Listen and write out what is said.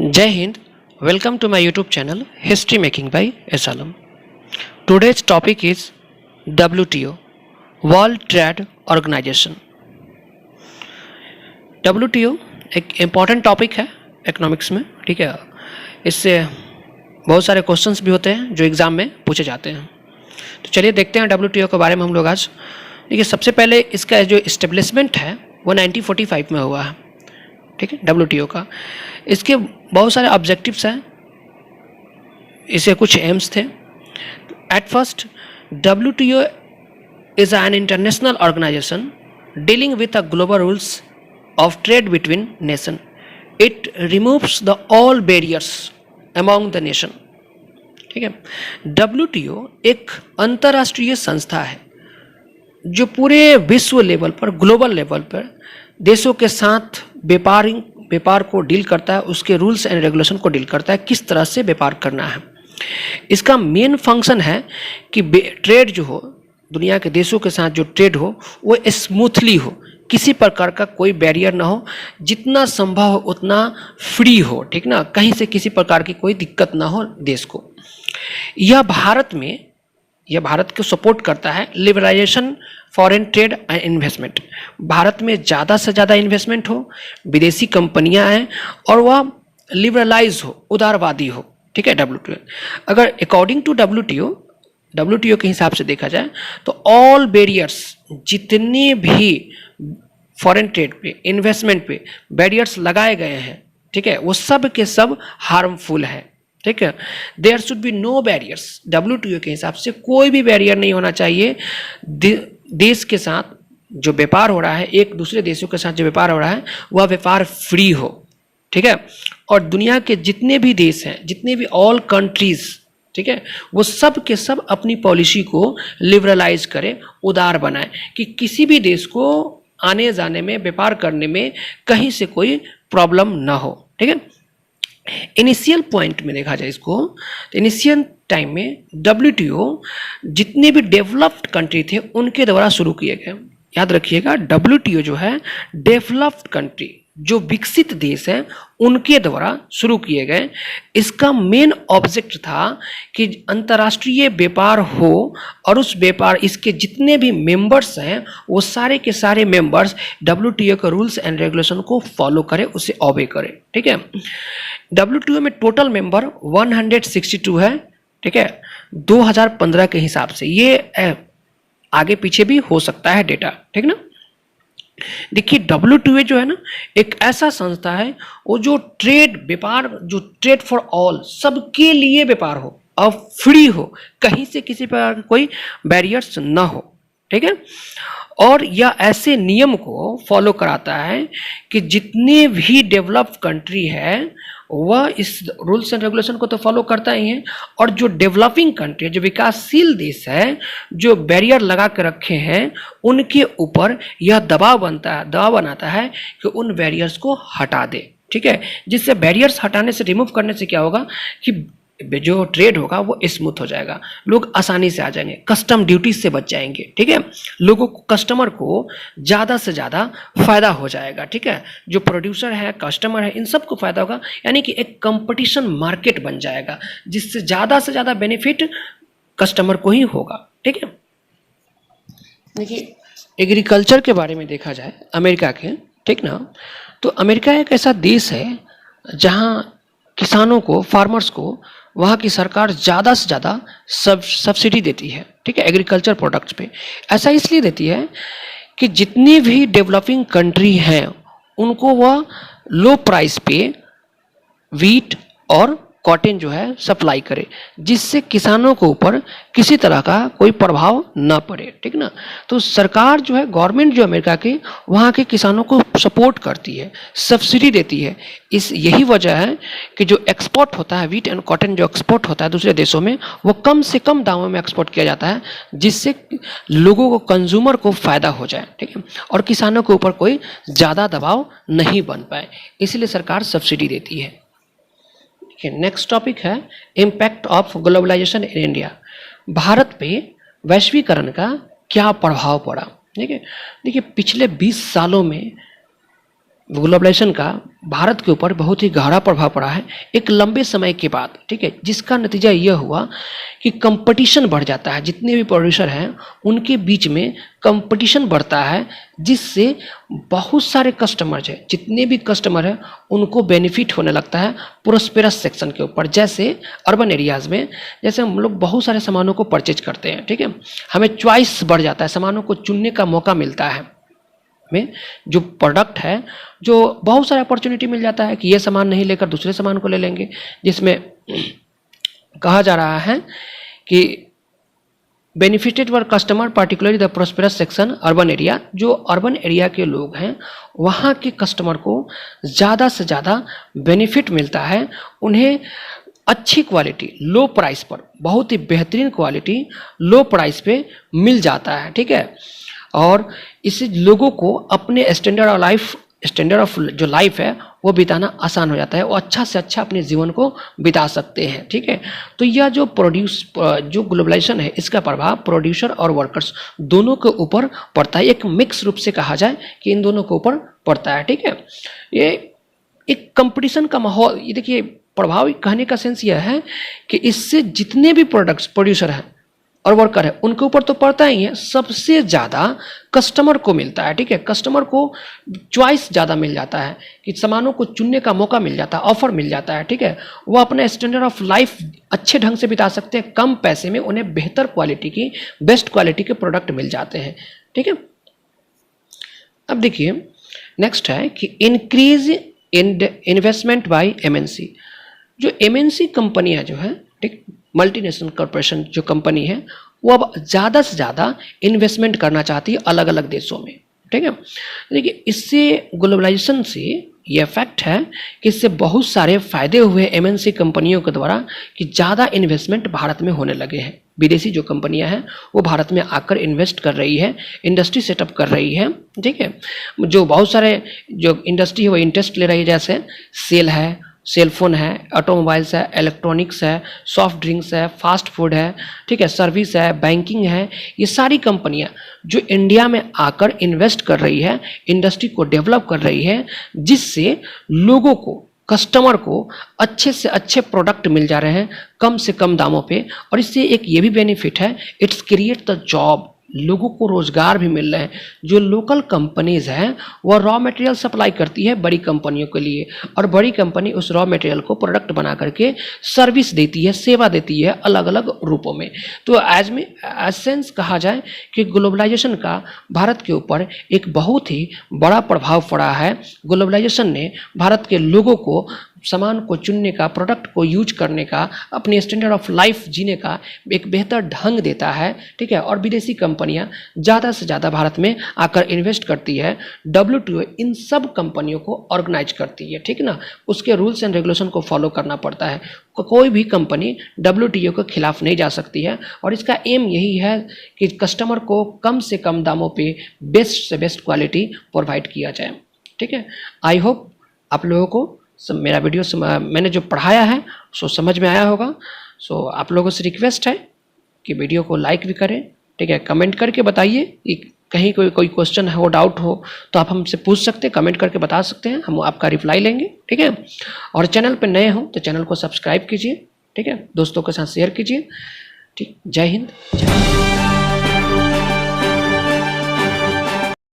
Jai Hind, welcome to my YouTube channel History Making by Asalam. Today's topic is WTO, World Trade Organization. WTO एक important topic है economics में, ठीक है। इससे बहुत सारे क्वेश्चंस भी होते हैं जो एग्ज़ाम में पूछे जाते हैं। तो चलिए देखते हैं WTO के बारे में हम लोग आज। देखिए, सबसे पहले इसका जो इस्टेब्लिशमेंट है वो 1945 में हुआ है, ठीक है, WTO का। इसके बहुत सारे ऑब्जेक्टिव्स हैं, इसे कुछ एम्स थे। At first, WTO is an international organization dealing with a global rules of trade between nation. It removes the all barriers among the nation. ठीक है। WTO एक अंतर्राष्ट्रीय संस्था है जो पूरे विश्व लेवल पर, ग्लोबल लेवल पर देशों के साथ व्यापार को डील करता है, उसके रूल्स एंड रेगुलेशन को डील करता है, किस तरह से व्यापार करना है। इसका मेन फंक्शन है कि ट्रेड जो हो, दुनिया के देशों के साथ जो ट्रेड हो वो स्मूथली हो, किसी प्रकार का कोई बैरियर ना हो, जितना संभव हो उतना फ्री हो, ठीक ना, कहीं से किसी प्रकार की कोई दिक्कत ना हो देश को। यह भारत को सपोर्ट करता है liberalization, foreign trade and investment. Bharat में ज़्यादा से ज़्यादा इन्वेस्टमेंट हो, विदेशी कंपनियां हैं और वह लिबरलाइज हो, उदारवादी हो, ठीक है। WTO अगर अकॉर्डिंग टू WTO के हिसाब से देखा जाए तो ऑल बैरियर्स, जितने भी फॉरेन ट्रेड पे, इन्वेस्टमेंट पे बैरियर्स लगाए गए हैं, ठीक है, वो सब के सब हार्मफुल है, ठीक है। There should be no barriers. WTO के हिसाब से कोई भी बैरियर नहीं होना चाहिए। देश के साथ जो व्यापार हो रहा है, एक दूसरे देशों के साथ जो व्यापार हो रहा है, वह व्यापार फ्री हो, ठीक है। और दुनिया के जितने भी देश हैं, जितने भी ऑल कंट्रीज, ठीक है, वो सब के सब अपनी पॉलिसी को लिबरलाइज करें, उदार बनाएं, कि किसी भी देश को आने जाने में, व्यापार करने में कहीं से कोई प्रॉब्लम ना हो, ठीक है। इनिशियल पॉइंट में देखा जाए इसको, तो इनिशियल टाइम में WTO जितने भी डेवलप्ड कंट्री थे उनके द्वारा शुरू किए गए। याद रखिएगा, WTO जो है डेवलप्ड कंट्री, जो विकसित देश हैं, उनके द्वारा शुरू किए गए। इसका मेन ऑब्जेक्ट था कि अंतर्राष्ट्रीय व्यापार हो और उस व्यापार, इसके जितने भी मेंबर्स हैं वो सारे के सारे मेंबर्स WTO के रूल्स एंड रेगुलेशन को फॉलो करें, उसे ओबे करें, ठीक है। WTO में टोटल मेंबर 162 है, ठीक है, 2015 के हिसाब से। ये आगे पीछे भी हो सकता है डेटा, ठीक ना। देखिए, WTO जो है ना, एक ऐसा संस्था है वो जो व्यापार, जो ट्रेड फॉर ऑल, सबके लिए व्यापार हो और फ्री हो, कहीं से किसी प्रकार कोई बैरियर्स ना हो, ठीक है। और यह ऐसे नियम को फॉलो कराता है कि जितने भी डेवलप्ड कंट्री है वह इस रूल्स एंड रेगुलेशन को तो फॉलो करता ही है, और जो डेवलपिंग कंट्री, जो विकासशील देश है, जो बैरियर लगा के रखे हैं, उनके ऊपर यह दबाव बनाता है कि उन बैरियर्स को हटा दे, ठीक है। जिससे बैरियर्स हटाने से, रिमूव करने से क्या होगा कि जो ट्रेड होगा वो स्मूथ हो जाएगा, लोग आसानी से आ जाएंगे, कस्टम ड्यूटी से बच जाएंगे, ठीक है। लोगों को, कस्टमर को ज़्यादा से ज़्यादा फायदा हो जाएगा, ठीक है। जो प्रोड्यूसर है, कस्टमर है, इन सब को फायदा होगा, यानी कि एक कंपटीशन मार्केट बन जाएगा, जिससे ज़्यादा से ज़्यादा बेनिफिट कस्टमर को ही होगा, ठीक है। देखिए, एग्रीकल्चर के बारे में देखा जाए अमेरिका के, ठीक ना, तो अमेरिका एक ऐसा देश है जहाँ किसानों को, फार्मर्स को, वहाँ की सरकार ज़्यादा से ज़्यादा सब्सिडी देती है, ठीक है, एग्रीकल्चर प्रोडक्ट्स पे। ऐसा इसलिए देती है कि जितनी भी डेवलपिंग कंट्री हैं उनको वह लो प्राइस पे व्हीट और कॉटन जो है सप्लाई करे, जिससे किसानों के ऊपर किसी तरह का कोई प्रभाव ना पड़े, ठीक ना। तो सरकार जो है, गवर्नमेंट जो अमेरिका की, वहाँ के किसानों को सपोर्ट करती है, सब्सिडी देती है। यही वजह है कि जो एक्सपोर्ट होता है, व्हीट एंड कॉटन जो एक्सपोर्ट होता है दूसरे देशों में, वो कम से कम दामों में एक्सपोर्ट किया जाता है, जिससे लोगों को, कंज्यूमर को फ़ायदा हो जाए, ठीक है, और किसानों के ऊपर कोई ज़्यादा दबाव नहीं बन पाए, इसलिए सरकार सब्सिडी देती है। नेक्स्ट टॉपिक है impact of globalization in India. Bharat पे वैश्वीकरण का क्या प्रभाव पड़ा, ठीक है। देखिए, पिछले 20 सालों में ग्लोबलाइजेशन का भारत के ऊपर बहुत ही गहरा प्रभाव पड़ा है एक लंबे समय के बाद, ठीक है, जिसका नतीजा यह हुआ कि कंपटीशन बढ़ जाता है। जितने भी प्रोड्यूसर हैं उनके बीच में कंपटीशन बढ़ता है, जिससे बहुत सारे कस्टमर्स हैं, जितने भी कस्टमर हैं उनको बेनिफिट होने लगता है प्रोस्पेरस सेक्शन के ऊपर। जैसे अर्बन एरियाज़ में जैसे हम लोग बहुत सारे सामानों को परचेज करते हैं, ठीक है, हमें चॉइस बढ़ जाता है, सामानों को चुनने का मौका मिलता है, में जो प्रोडक्ट है जो बहुत सारे अपॉर्चुनिटी मिल जाता है कि ये सामान नहीं लेकर दूसरे सामान को ले लेंगे, जिसमें कहा जा रहा है कि benefited were customer particularly the prosperous section urban area. जो अर्बन एरिया के लोग हैं वहाँ के कस्टमर को ज़्यादा से ज़्यादा बेनिफिट मिलता है, उन्हें अच्छी क्वालिटी लो प्राइस पर, बहुत ही बेहतरीन क्वालिटी लो प्राइस पे मिल जाता है, ठीक है। और इससे लोगों को अपने स्टैंडर्ड ऑफ जो लाइफ है वो बिताना आसान हो जाता है, वो अच्छा से अच्छा अपने जीवन को बिता सकते हैं, ठीक है। तो यह जो जो ग्लोबलाइजेशन है इसका प्रभाव प्रोड्यूसर और वर्कर्स दोनों के ऊपर पड़ता है। एक मिक्स रूप से कहा जाए कि इन दोनों के ऊपर पड़ता है, ठीक है। ये एक कंपटीशन का माहौल, ये देखिए प्रभाव कहने का सेंस यह है कि इससे जितने भी प्रोडक्ट्स प्रोड्यूसर हैं और वर्कर है उनके ऊपर तो पड़ता ही है, सबसे ज़्यादा कस्टमर को मिलता है, ठीक है। कस्टमर को चॉइस ज़्यादा मिल जाता है कि सामानों को चुनने का मौका मिल जाता है, ऑफर मिल जाता है, ठीक है। वो अपने स्टैंडर्ड ऑफ लाइफ अच्छे ढंग से बिता सकते हैं, कम पैसे में उन्हें बेहतर क्वालिटी की बेस्ट क्वालिटी के प्रोडक्ट मिल जाते हैं, ठीक है। अब देखिए नेक्स्ट है कि इंक्रीज इन्वेस्टमेंट बाय एमएनसी। जो एमएनसी कंपनियाँ जो है, ठीक, मल्टीनेशनल कॉरपोरेशन जो कंपनी है वो अब ज़्यादा से ज़्यादा इन्वेस्टमेंट करना चाहती है अलग अलग देशों में, ठीक है। देखिए इससे ग्लोबलाइजेशन से ये फैक्ट है कि इससे बहुत सारे फायदे हुए एमएनसी कंपनियों के द्वारा कि ज़्यादा इन्वेस्टमेंट भारत में होने लगे हैं। विदेशी जो कंपनियां हैं वो भारत में आकर इन्वेस्ट कर रही है, इंडस्ट्री सेटअप कर रही है, ठीक है। जो बहुत सारे जो इंडस्ट्री है वो इंटरेस्ट ले रही है, जैसे सेल है, सेलफोन है, ऑटोमोबाइल्स है, इलेक्ट्रॉनिक्स है, सॉफ्ट ड्रिंक्स है, फास्ट फूड है, ठीक है, सर्विस है, बैंकिंग है। ये सारी कंपनियां जो इंडिया में आकर इन्वेस्ट कर रही है, इंडस्ट्री को डेवलप कर रही है, जिससे लोगों को, कस्टमर को अच्छे से अच्छे प्रोडक्ट मिल जा रहे हैं कम से कम दामों पे। और इससे एक ये भी बेनिफिट है, इट्स क्रिएट द जॉब, लोगों को रोजगार भी मिल रहे हैं। जो लोकल कंपनीज हैं वो रॉ मटेरियल सप्लाई करती है बड़ी कंपनियों के लिए, और बड़ी कंपनी उस रॉ मटेरियल को प्रोडक्ट बना करके सर्विस देती है, सेवा देती है अलग अलग रूपों में। तो एज सेंस कहा जाए कि ग्लोबलाइजेशन का भारत के ऊपर एक बहुत ही बड़ा प्रभाव पड़ा है। ग्लोबलाइजेशन ने भारत के लोगों को सामान को चुनने का, प्रोडक्ट को यूज करने का, अपने स्टैंडर्ड ऑफ लाइफ जीने का एक बेहतर ढंग देता है, ठीक है। और विदेशी कंपनियां ज़्यादा से ज़्यादा भारत में आकर इन्वेस्ट करती है। WTO इन सब कंपनियों को ऑर्गेनाइज करती है, ठीक ना। उसके रूल्स एंड रेगुलेशन को फॉलो करना पड़ता है। कोई भी कंपनी WTO के खिलाफ नहीं जा सकती है, और इसका एम यही है कि कस्टमर को कम से कम दामों पर बेस्ट से बेस्ट क्वालिटी प्रोवाइड किया जाए, ठीक है। आई होप आप लोगों को मेरा वीडियो मैंने जो पढ़ाया है सो समझ में आया होगा। सो आप लोगों से रिक्वेस्ट है कि वीडियो को लाइक भी करें, ठीक है। कमेंट करके बताइए कि कहीं कोई क्वेश्चन हो, डाउट हो तो आप हमसे पूछ सकते हैं, कमेंट करके बता सकते हैं, हम आपका रिप्लाई लेंगे, ठीक है। और चैनल पर नए हो तो चैनल को सब्सक्राइब कीजिए, ठीक है, दोस्तों के साथ शेयर कीजिए, ठीक। जय हिंद, जय हिंद।